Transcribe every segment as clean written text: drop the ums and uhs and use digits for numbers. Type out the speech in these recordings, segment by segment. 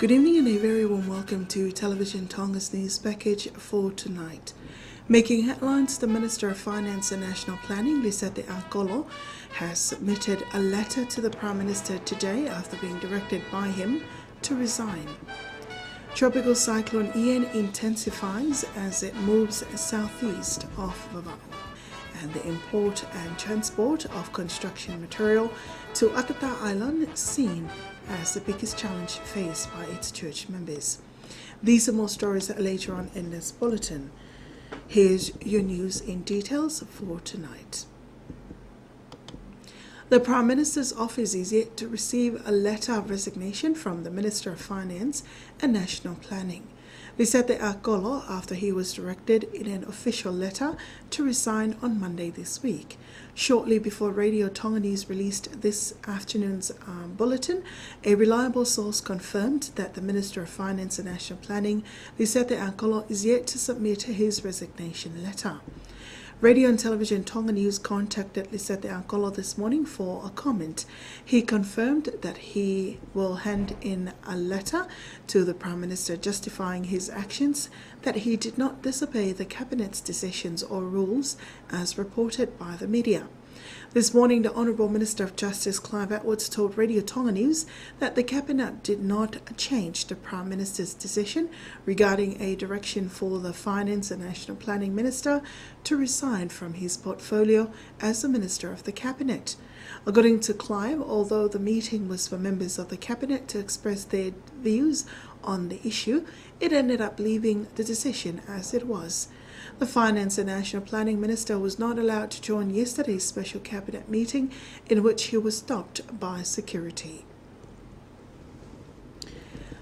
Good evening and a very warm welcome to Television Tonga's news package for tonight. Making headlines, the Minister of Finance and National Planning, Lisette Akolo, has submitted a letter to the Prime Minister today after being directed by him to resign. Tropical Cyclone Ian intensifies as it moves southeast of Vava'u, and the import and transport of construction material to Akata Island seen as the biggest challenge faced by its church members. These and more stories later on in this bulletin. Here's your news in details for tonight. The Prime Minister's office is yet to receive a letter of resignation from the Minister of Finance and National Planning. Lisette Akolo, after he was directed in an official letter to resign on Monday this week. Shortly before Radio Tonga News released this afternoon's bulletin, a reliable source confirmed that the Minister of Finance and National Planning, Lisette Akolo, is yet to submit his resignation letter. Radio and Television Tonga News contacted Lisette Akolo this morning for a comment. He confirmed that he will hand in a letter to the Prime Minister justifying his actions, that he did not disobey the Cabinet's decisions or rules as reported by the media. This morning, the Honourable Minister of Justice Clive Atwood told Radio Tonga News that the Cabinet did not change the Prime Minister's decision regarding a direction for the Finance and National Planning Minister to resign from his portfolio as the Minister of the Cabinet. According to Clive, although the meeting was for members of the Cabinet to express their views on the issue, it ended up leaving the decision as it was. The Finance and National Planning Minister was not allowed to join yesterday's special Cabinet meeting, in which he was stopped by security.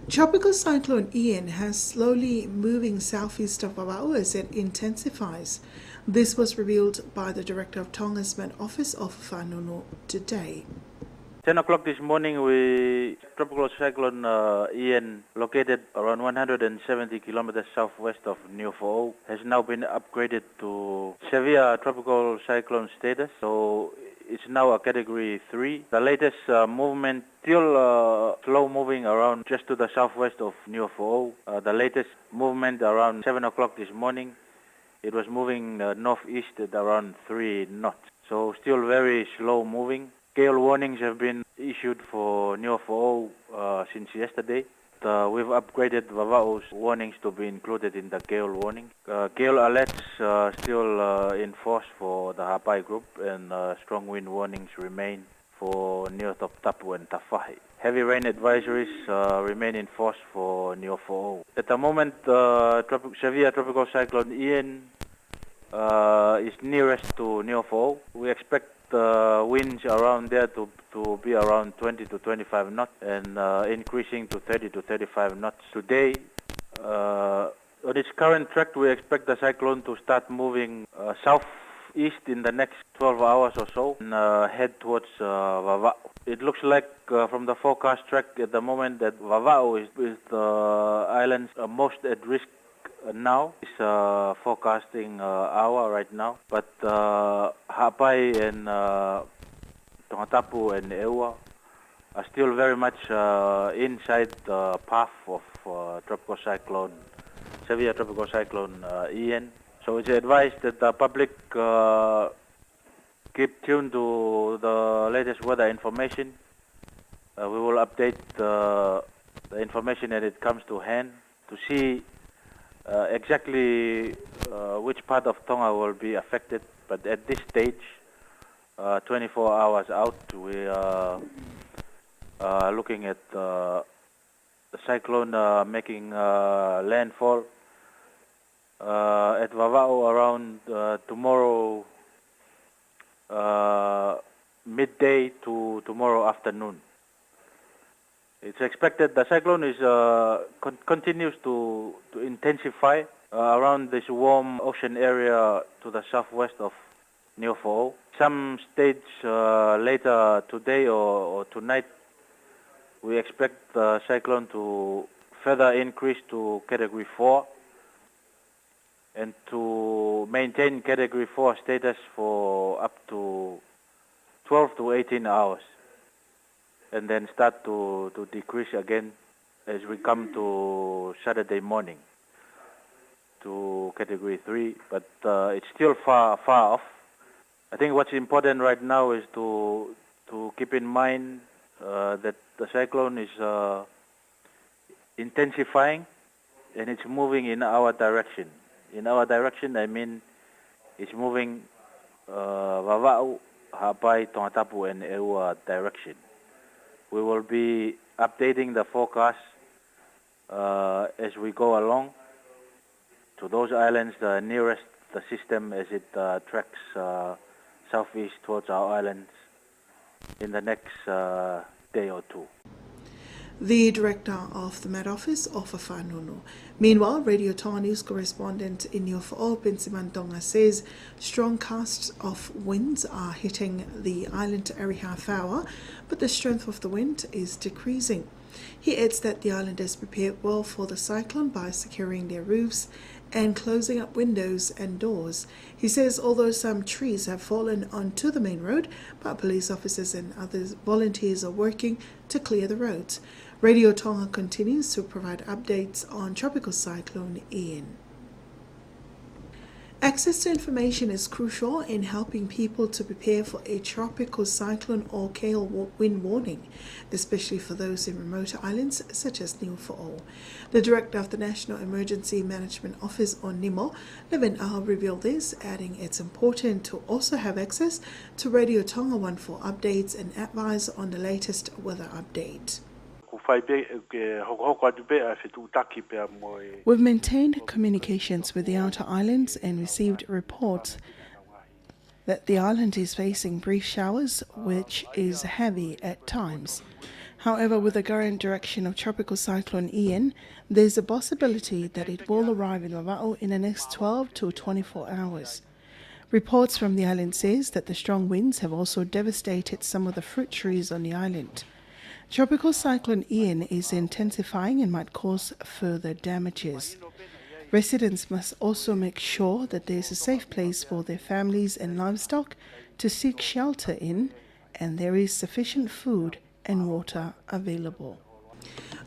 Tropical Cyclone Ian has slowly moving southeast of Vava'u as it intensifies. This was revealed by the Director of Tonga's Met Office of Whanunu today. 10 o'clock this morning, Tropical Cyclone Ian, located around 170 kilometers southwest of Fo'ou, has now been upgraded to severe tropical cyclone status. So it's now a Category 3. The latest movement still slow moving around just to the southwest of Fo'ou. The latest movement around 7 o'clock this morning, it was moving northeast at around 3 knots. So still very slow moving. Gale warnings have been issued for Fo'ou since yesterday. We've upgraded Vava'u's warnings to be included in the gale warning. Gale alerts still in force for the Hapai group, and strong wind warnings remain for Tapu and Tawhahi. Heavy rain advisories remain in force for Fo'ou. At the moment, severe tropical cyclone Ian is nearest to Fo'ou. We expect winds around there to be around 20 to 25 knots and increasing to 30 to 35 knots. Today, on its current track, we expect the cyclone to start moving southeast in the next 12 hours or so and head towards Vava'u. It looks like from the forecast track at the moment that Vava'u is the island's most at risk now. It's forecasting hour right now, but Hapai and Tapu and Ewa are still very much inside the path of severe tropical cyclone Ian. So it's advised that the public keep tuned to the latest weather information. We will update the information as it comes to hand to see exactly which part of Tonga will be affected, but at this stage, 24 hours out, we are looking at the cyclone making landfall at Vava'u around tomorrow midday to tomorrow afternoon. It's expected the cyclone is continues to intensify around this warm ocean area to the southwest of Fo'ou. Some stage later today or tonight, we expect the cyclone to further increase to Category 4 and to maintain Category 4 status for up to 12 to 18 hours. And then start to decrease again as we come to Saturday morning to Category 3, but it's still far off. I think what's important right now is to keep in mind that the cyclone is intensifying and it's moving in our direction. In our direction, I mean it's moving Vava'u, Hapai, Tongatapu, and Eua direction. We will be updating the forecast as we go along to those islands nearest the system as it tracks southeast towards our islands in the next day or two. The director of the Met Office, Ofa Whanunu. Meanwhile, Radio Tonga News correspondent in Newfo'o, Pinsiman Tonga, says strong gusts of winds are hitting the island every half hour, but the strength of the wind is decreasing. He adds that the islanders prepared well for the cyclone by securing their roofs and closing up windows and doors. He says although some trees have fallen onto the main road, but police officers and other volunteers are working to clear the roads. Radio Tonga continues to provide updates on Tropical Cyclone Ian. Access to information is crucial in helping people to prepare for a tropical cyclone or gale wind warning, especially for those in remote islands such as Newfo'o. The director of the National Emergency Management Office, or NIMO, Levin Aho, revealed this, adding it's important to also have access to Radio Tonga 1 for updates and advice on the latest weather update. We've maintained communications with the outer islands and received reports that the island is facing brief showers, which is heavy at times. However, with the current direction of Tropical Cyclone Ian, there's a possibility that it will arrive in Vava'u in the next 12 to 24 hours. Reports from the island says that the strong winds have also devastated some of the fruit trees on the island. Tropical Cyclone Ian is intensifying and might cause further damages. Residents must also make sure that there is a safe place for their families and livestock to seek shelter in, and there is sufficient food and water available.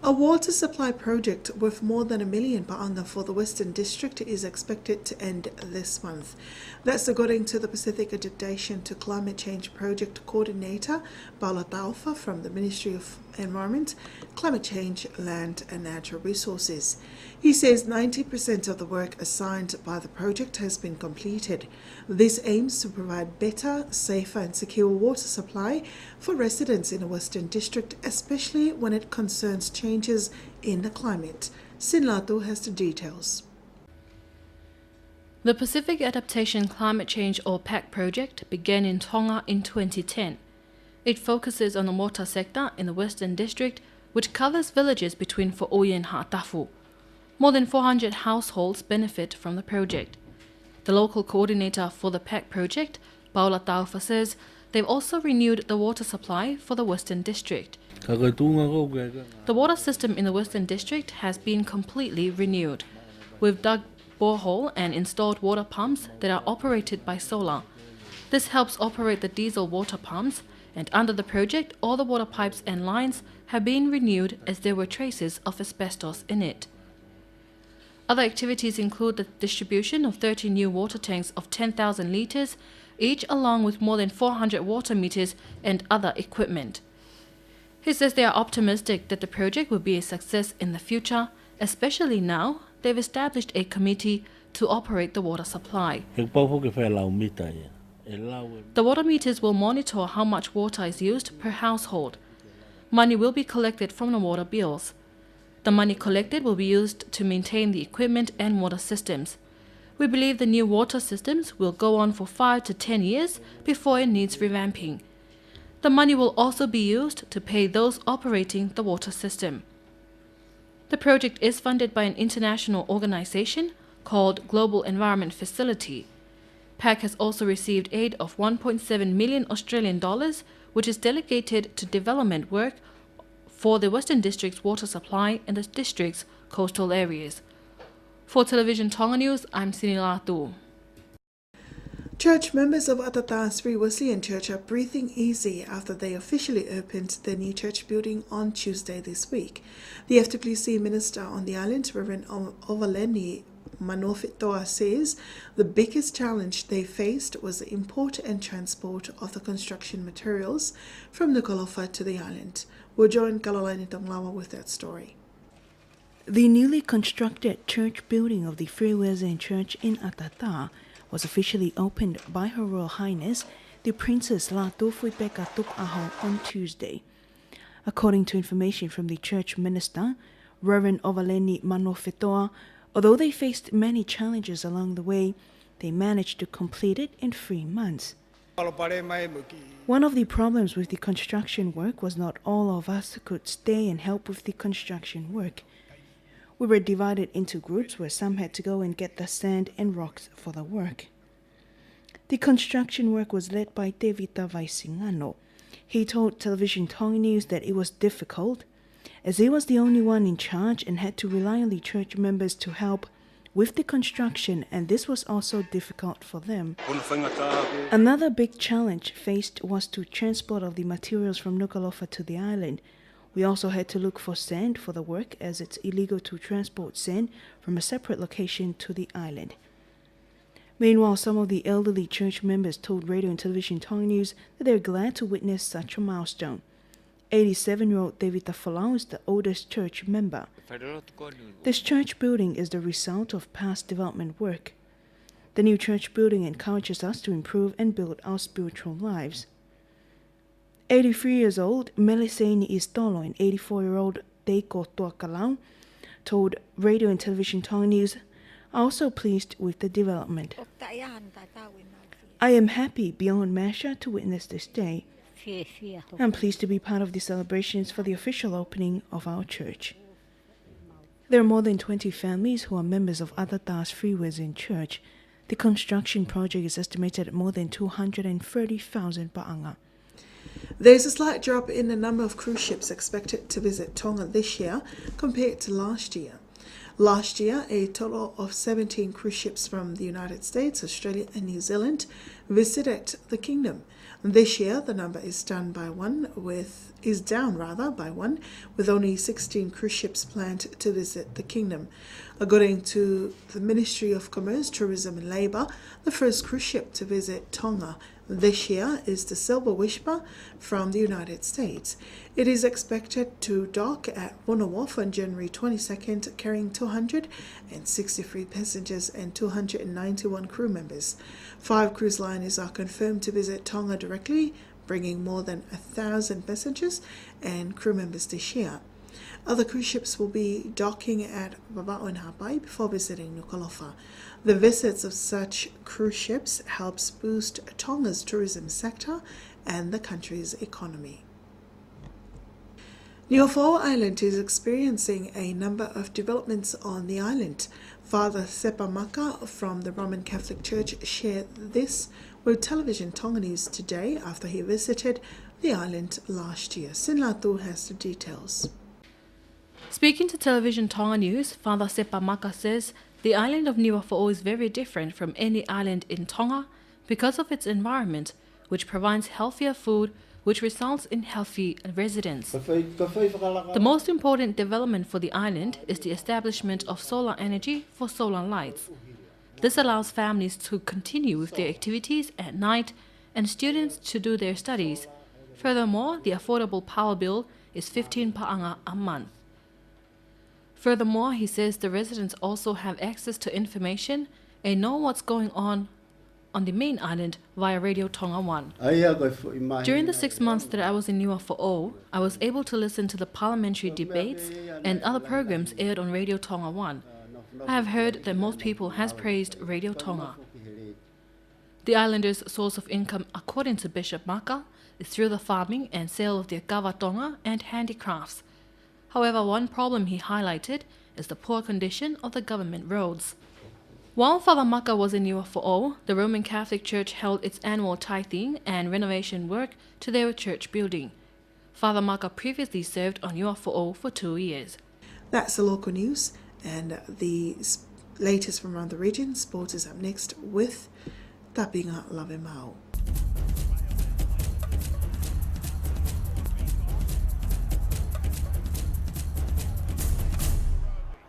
A water supply project worth more than $1 million for the Western District is expected to end this month. That's according to the Pacific Adaptation to Climate Change Project Coordinator, Paula Taufa from the Ministry of Environment, Climate Change, Land and Natural Resources. He says 90% of the work assigned by the project has been completed. This aims to provide better, safer and secure water supply for residents in the Western District, especially when it concerns changes in the climate. Sinlatu has the details. The Pacific Adaptation Climate Change or PAC project began in Tonga in 2010. It focuses on the water sector in the Western District, which covers villages between Fo'oye and Ha'atafu. More than 400 households benefit from the project. The local coordinator for the PAC project, Paula Taufa, says they've also renewed the water supply for the Western District. The water system in the Western District has been completely renewed. We've dug borehole and installed water pumps that are operated by solar. This helps operate the diesel water pumps, and under the project all the water pipes and lines have been renewed as there were traces of asbestos in it. Other activities include the distribution of 30 new water tanks of 10,000 litres, each along with more than 400 water meters and other equipment. He says they are optimistic that the project will be a success in the future, especially now they've established a committee to operate the water supply. The water meters will monitor how much water is used per household. Money will be collected from the water bills. The money collected will be used to maintain the equipment and water systems. We believe the new water systems will go on for 5 to 10 years before it needs revamping. The money will also be used to pay those operating the water system. The project is funded by an international organization called Global Environment Facility. PAC has also received aid of 1.7 million Australian dollars, which is delegated to development work for the Western District's water supply and the district's coastal areas. For Television Tonga News, I'm Sinilatu. Church members of Atata's Free Wesleyan Church are breathing easy after they officially opened their new church building on Tuesday this week. The FWC minister on the island, Reverend Ovaleni Manofitoa, says the biggest challenge they faced was the import and transport of the construction materials from Nuku'alofa to the island. We'll join Kalolani Tonglawa with that story. The newly constructed church building of the Free Wesleyan Church in Atata was officially opened by Her Royal Highness, the Princess Latufuipeka Tupaho, on Tuesday. According to information from the church minister, Reverend Ovaleni Manofitoa, although they faced many challenges along the way, they managed to complete it in 3 months. One of the problems with the construction work was not all of us could stay and help with the construction work. We were divided into groups where some had to go and get the sand and rocks for the work. The construction work was led by Tevita Vaisingano. He told Television Tonga News that it was difficult, as he was the only one in charge and had to rely on the church members to help with the construction, and this was also difficult for them. Another big challenge faced was to transport of the materials from Nuku'alofa to the island. We also had to look for sand for the work, as it's illegal to transport sand from a separate location to the island. Meanwhile, some of the elderly church members told Radio and Television Tonga News that they are glad to witness such a milestone. 87-year-old David Falau is the oldest church member. This church building is the result of past development work. The new church building encourages us to improve and build our spiritual lives. 83 years old Melisane Istolo and 84-year-old Teiko Tuakalau told Radio and Television Tonga News are also pleased with the development. I am happy beyond measure to witness this day. I'm pleased to be part of the celebrations for the official opening of our church. There are more than 20 families who are members of Atata's Free Wesleyan Church. The construction project is estimated at more than 230,000 ba'anga. There's a slight drop in the number of cruise ships expected to visit Tonga this year compared to last year. Last year, a total of 17 cruise ships from the United States, Australia and New Zealand visited the kingdom. This year, the number is down by one, with only 16 cruise ships planned to visit the kingdom. According to the Ministry of Commerce, Tourism and Labour, the first cruise ship to visit Tonga this year is the Silver Whisper from the United States. It is expected to dock at Wona Wharf on January 22nd, carrying 263 passengers and 291 crew members. 5 cruise liners are confirmed to visit Tonga directly, bringing more than 1,000 passengers and crew members this year. Other cruise ships will be docking at Babao and Hapai before visiting Nuku'alofa. The visits of such cruise ships helps boost Tonga's tourism sector and the country's economy. Nu'uafo'ou Island is experiencing a number of developments on the island. Father Sepa Maka from the Roman Catholic Church shared this with Television Tonga News today after he visited the island last year. Sinlatu has the details. Speaking to Television Tonga News, Father Sepa Maka says the island of Nu'uafo'ou is very different from any island in Tonga because of its environment, which provides healthier food, which results in healthy residents. The most important development for the island is the establishment of solar energy for solar lights. This allows families to continue with their activities at night and students to do their studies. Furthermore, the affordable power bill is 15 pa'anga a month. Furthermore, he says the residents also have access to information and know what's going on the main island via Radio Tonga 1. During the 6 months that I was in Nu'uafo'ou, I was able to listen to the parliamentary debates and other programs aired on Radio Tonga 1. I have heard that most people has praised Radio Tonga. The islanders' source of income, according to Bishop Maka, is through the farming and sale of their kawatonga and handicrafts. However, one problem he highlighted is the poor condition of the government roads. While Father Maka was in Nu'uafo'ou, the Roman Catholic Church held its annual tithing and renovation work to their church building. Father Maka previously served on Nu'uafo'ou for 2 years. That's the local news, and the latest from around the region. Sport is up next with Tapinga Lavemau.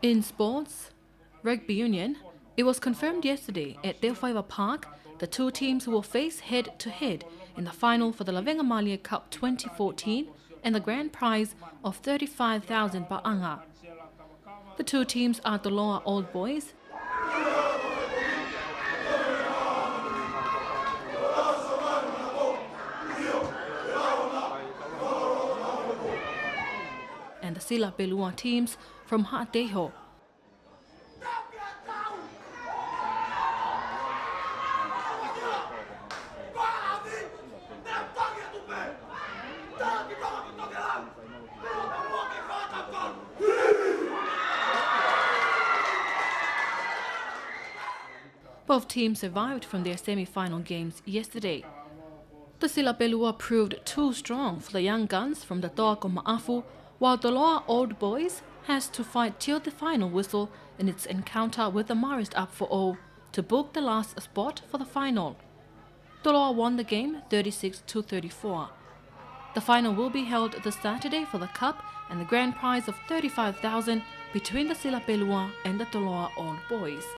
In sports, rugby union, it was confirmed yesterday at Delfaiva Park the two teams will face head-to-head in the final for the Lavenga Malia Cup 2014 and the grand prize of 35,000 ba'anga. The two teams are the Loa Old Boys and the Sila Belua teams from Ha'ateho. Both teams survived from their semi-final games yesterday. The Sila Belua proved too strong for the young guns from the Toako Ma'afu, while the Loa Old Boys has to fight till the final whistle in its encounter with the Marist Up for All to book the last spot for the final. The Loa won the game 36-34. The final will be held this Saturday for the Cup and the grand prize of 35,000 between the Sila Belua and the Toloa Old Boys.